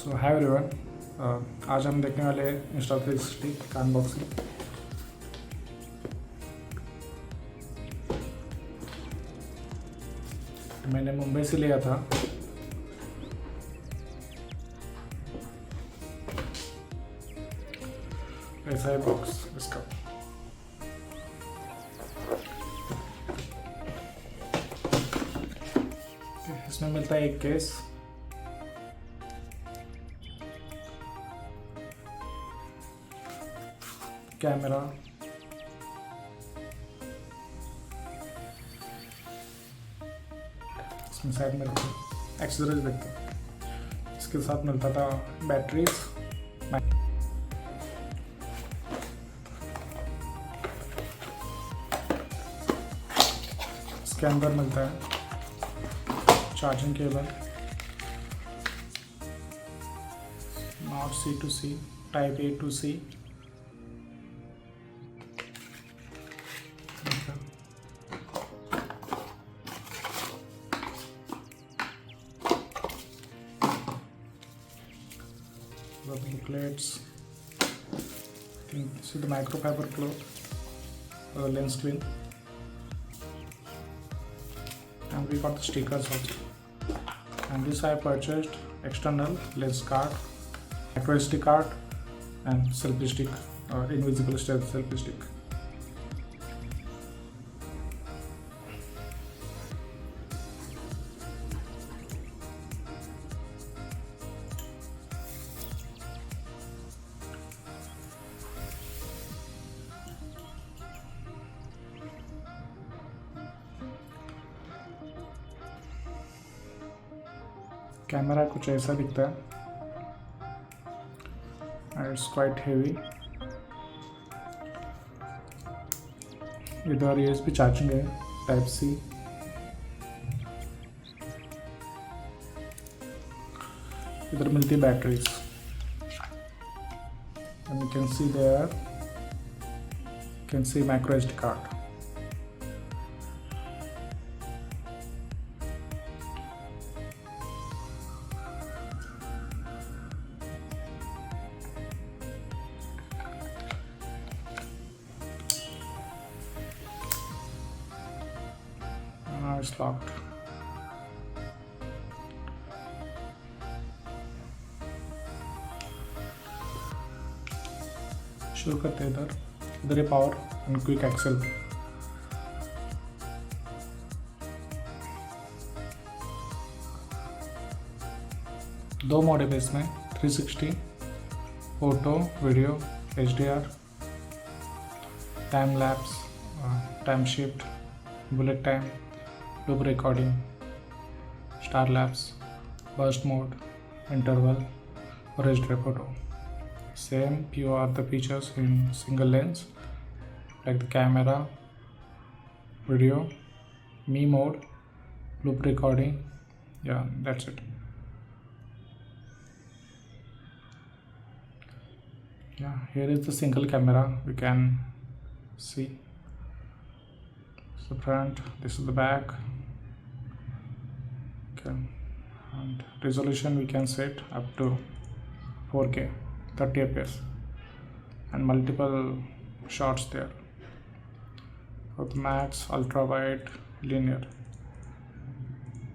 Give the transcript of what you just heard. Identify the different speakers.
Speaker 1: सो hi everyone, आज हम देखने वाले इंस्टा360 का अनबॉक्सिंग। मैंने मुंबई से लिया था। ऐसा है बॉक्स इसका। इसमें मिलता है एक केस, कैमरा, इसमें साइड में रखते एक्सेसरीज देखते हैं। इसके साथ मिलता था बैटरीज, इसके अंदर मिलता है charging cable, not C to C, type A to C, the booklets. I think see the microfiber cloth, lens screen, and we got the stickers also. And this I purchased external lens card, microSD card, and selfie stick, invisible selfie stick. Camera कुछ ऐसा दिखता है, it's quite heavy. इधर USB charging है, type C। इधर मिलती है batteries, and you can see there, can see microSD card. It's locked. शुरू करते हैं। इधर ये पावर एंड क्विक एक्सेल। दो मोड है इसमें, 360, photo, video, HDR, time lapse, time shift, bullet time, loop recording, star lapse, burst mode, interval, or HD photo. Same few are the features in single lens, like the camera, video, me mode, loop recording. Yeah, that's it. Yeah, here is the single camera. We can see the front, this is the back. Okay. And resolution we can set up to 4K 30 fps and multiple shots there. Both max, ultra wide, linear.